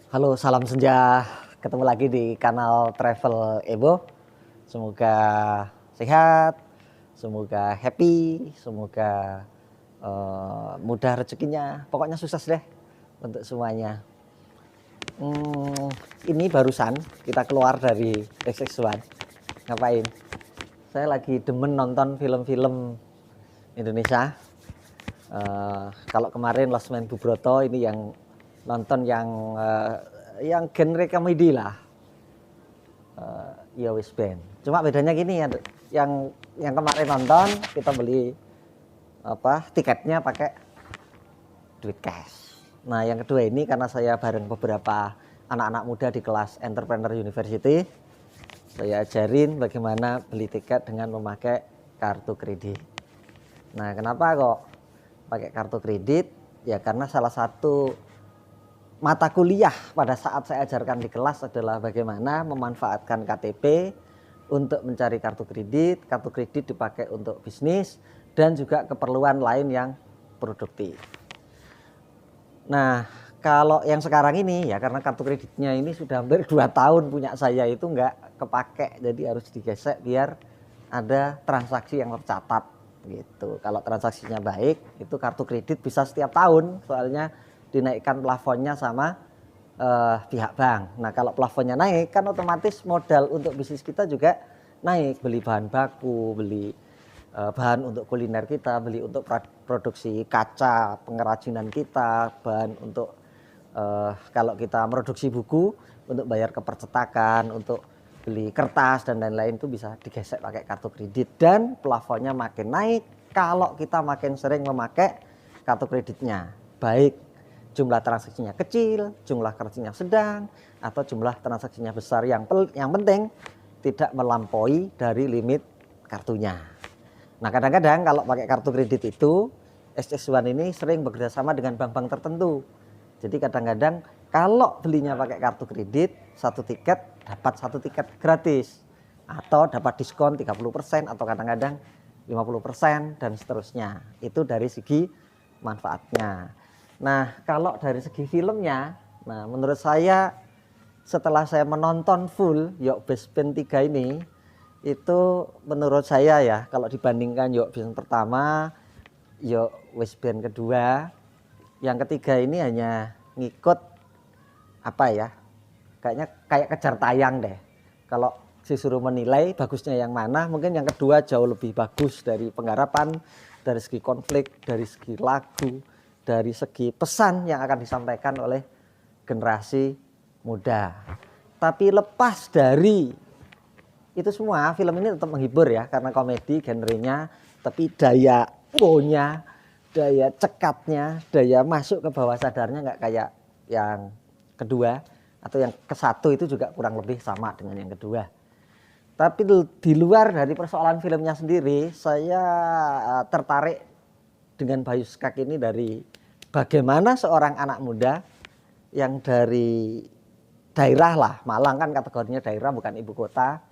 Halo, salam senja. Ketemu lagi di kanal Travel Ebo. Semoga sehat, semoga happy, semoga mudah rezekinya. Pokoknya sukses deh untuk semuanya. Ini barusan kita keluar dari XX1. Ngapain? Saya lagi demen nonton film-film Indonesia. Kalau kemarin Losmen Bubroto ini yang nonton yang genre komedi lah, ya wis ben. Cuma bedanya gini ya, yang kemarin nonton kita beli tiketnya pakai duit cash. Nah yang kedua ini karena saya bareng beberapa anak-anak muda di kelas Entrepreneur University, saya ajarin bagaimana beli tiket dengan memakai kartu kredit. Nah kenapa kok pakai kartu kredit? Ya karena salah satu mata kuliah pada saat saya ajarkan di kelas adalah bagaimana memanfaatkan KTP untuk mencari kartu kredit. Kartu kredit dipakai untuk bisnis dan juga keperluan lain yang produktif. Nah, kalau yang sekarang ini ya karena kartu kreditnya ini sudah hampir 2 tahun punya saya itu nggak kepake, jadi harus digesek biar ada transaksi yang tercatat gitu. Kalau transaksinya baik, itu kartu kredit bisa setiap tahun, soalnya dinaikkan plafonnya sama pihak bank. Nah kalau plafonnya naik kan otomatis modal untuk bisnis kita juga naik, beli bahan baku, beli bahan untuk kuliner kita, beli untuk produksi kaca, pengerajinan kita, bahan untuk kalau kita produksi buku, untuk bayar ke percetakan, untuk beli kertas dan lain-lain itu bisa digesek pakai kartu kredit dan plafonnya makin naik kalau kita makin sering memakai kartu kreditnya. Baik jumlah transaksinya kecil, jumlah transaksinya sedang, atau jumlah transaksinya besar. Yang penting tidak melampaui dari limit kartunya. Nah kadang-kadang kalau pakai kartu kredit itu XX1 ini sering bekerjasama dengan bank-bank tertentu. Jadi kadang-kadang kalau belinya pakai kartu kredit, satu tiket dapat satu tiket gratis, atau dapat diskon 30% atau kadang-kadang 50% dan seterusnya. Itu dari segi manfaatnya. Nah kalau dari segi filmnya, nah menurut saya setelah saya menonton full Yok Best Band 3 ini, itu menurut saya ya kalau dibandingkan Yok Best pertama, Yok West Band kedua, yang ketiga ini hanya ngikut apa ya, kayaknya kayak kejar tayang deh. Kalau disuruh menilai bagusnya yang mana, mungkin yang kedua jauh lebih bagus dari penggarapan, dari segi konflik, dari segi lagu, dari segi pesan yang akan disampaikan oleh generasi muda. Tapi lepas dari itu semua, film ini tetap menghibur ya, karena komedi genrenya, tapi daya wow-nya, daya cekatnya, daya masuk ke bawah sadarnya nggak kayak yang kedua, atau yang ke satu itu juga kurang lebih sama dengan yang kedua. Tapi di luar dari persoalan filmnya sendiri, saya tertarik dengan Bayu Skak ini dari bagaimana seorang anak muda yang dari daerah lah, Malang kan kategorinya daerah bukan ibu kota,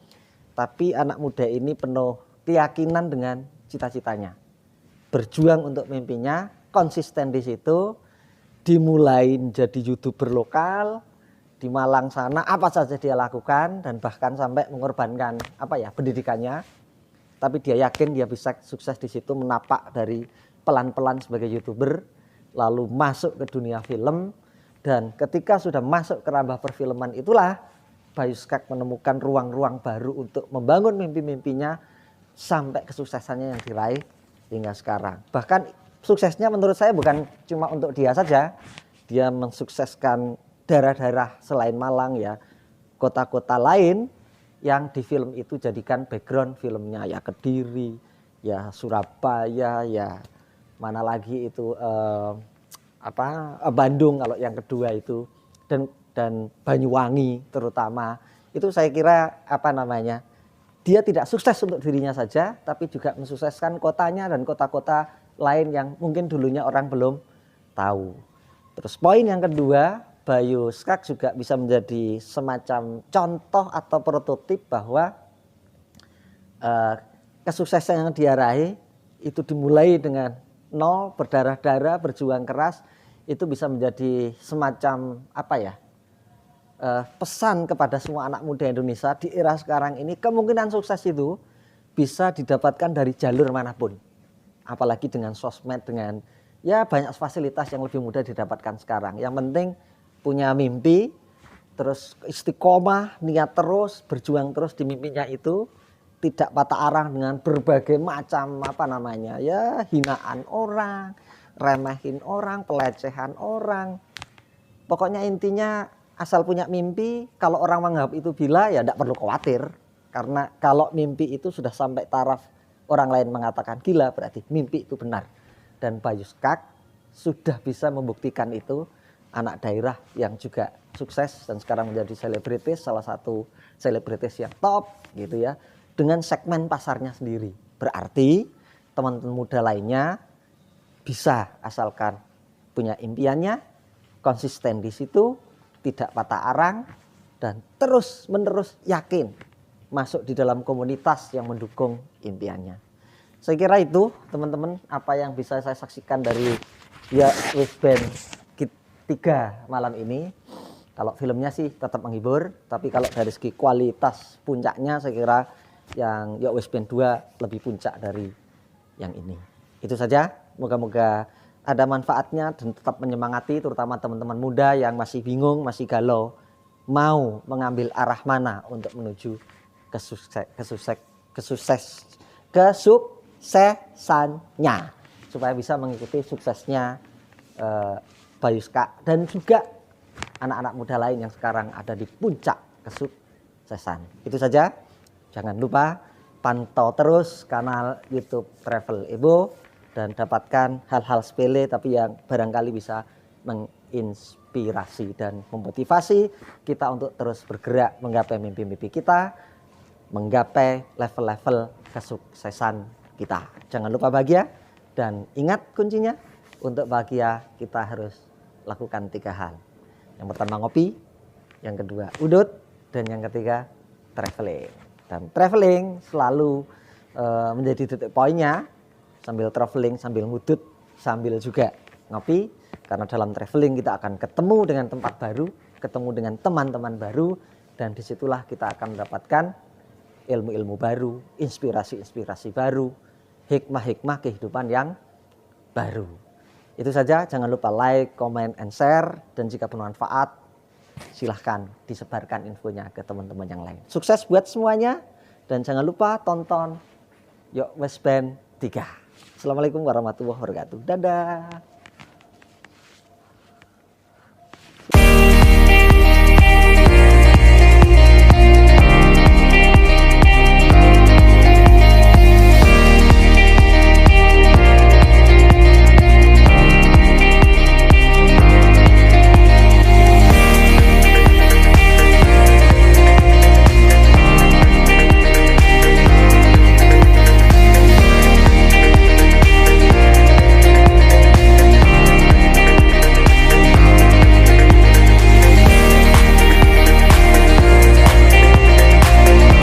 tapi anak muda ini penuh keyakinan dengan cita-citanya, berjuang untuk mimpinya, konsisten di situ, dimulai menjadi YouTuber lokal di Malang sana, apa saja dia lakukan dan bahkan sampai mengorbankan pendidikannya. Tapi dia yakin dia bisa sukses di situ, menapak dari pelan-pelan sebagai YouTuber, lalu masuk ke dunia film, dan ketika sudah masuk ke ranah perfilman itulah Bayu Skak menemukan ruang-ruang baru untuk membangun mimpi-mimpinya sampai kesuksesannya yang diraih hingga sekarang. Bahkan suksesnya menurut saya bukan cuma untuk dia saja, dia mensukseskan daerah-daerah selain Malang ya, kota-kota lain yang di film itu jadikan background filmnya, ya Kediri, ya Surabaya, ya mana lagi itu Bandung kalau yang kedua itu, dan Banyuwangi terutama. Itu saya kira dia tidak sukses untuk dirinya saja, tapi juga mensukseskan kotanya dan kota-kota lain yang mungkin dulunya orang belum tahu. Terus poin yang kedua, Bayu Skak juga bisa menjadi semacam contoh atau prototip bahwa kesuksesan yang dia raih itu dimulai dengan nol, berdarah-darah, berjuang keras, itu bisa menjadi semacam pesan kepada semua anak muda Indonesia di era sekarang ini, kemungkinan sukses itu bisa didapatkan dari jalur manapun. Apalagi dengan sosmed, dengan ya banyak fasilitas yang lebih mudah didapatkan sekarang. Yang penting punya mimpi, terus istiqomah, niat terus, berjuang terus di mimpinya itu, tidak patah arang dengan berbagai macam ya hinaan orang, remehin orang, pelecehan orang. Pokoknya intinya asal punya mimpi, kalau orang menganggap itu gila ya tidak perlu khawatir. Karena kalau mimpi itu sudah sampai taraf orang lain mengatakan gila, berarti mimpi itu benar. Dan Bayu Skak sudah bisa membuktikan itu, anak daerah yang juga sukses dan sekarang menjadi selebritis, salah satu selebritis yang top gitu ya, dengan segmen pasarnya sendiri. Berarti teman-teman muda lainnya bisa asalkan punya impiannya, konsisten di situ, tidak patah arang, dan terus menerus yakin masuk di dalam komunitas yang mendukung impiannya. Saya kira itu teman-teman apa yang bisa saya saksikan dari ya Wishband 3 malam ini. Kalau filmnya sih tetap menghibur, tapi kalau dari segi kualitas puncaknya saya kira yang ya Wishband 2 lebih puncak dari yang ini. Itu saja, moga-moga ada manfaatnya dan tetap menyemangati terutama teman-teman muda yang masih bingung, masih galau, mau mengambil arah mana untuk menuju kesuksesannya, supaya bisa mengikuti suksesnya Bayu Skak dan juga anak-anak muda lain yang sekarang ada di puncak kesuksesan. Itu saja, jangan lupa pantau terus kanal YouTube Travel Ebo dan dapatkan hal-hal sepele tapi yang barangkali bisa menginspirasi dan memotivasi kita untuk terus bergerak menggapai mimpi-mimpi kita, menggapai level-level kesuksesan kita. Jangan lupa bahagia dan ingat kuncinya, untuk bahagia kita harus lakukan 3 hal. Yang pertama ngopi, yang kedua udut, dan yang ketiga traveling. Dan traveling selalu menjadi titik poinnya. Sambil traveling, sambil ngudut, sambil juga ngopi. Karena dalam traveling kita akan ketemu dengan tempat baru, ketemu dengan teman-teman baru, dan disitulah kita akan mendapatkan ilmu-ilmu baru, inspirasi-inspirasi baru, hikmah-hikmah kehidupan yang baru. Itu saja, jangan lupa like, comment, and share, dan jika bermanfaat silahkan disebarkan infonya ke teman-teman yang lain. Sukses buat semuanya, dan jangan lupa tonton Wishband 3. Assalamualaikum warahmatullahi wabarakatuh. Dadah.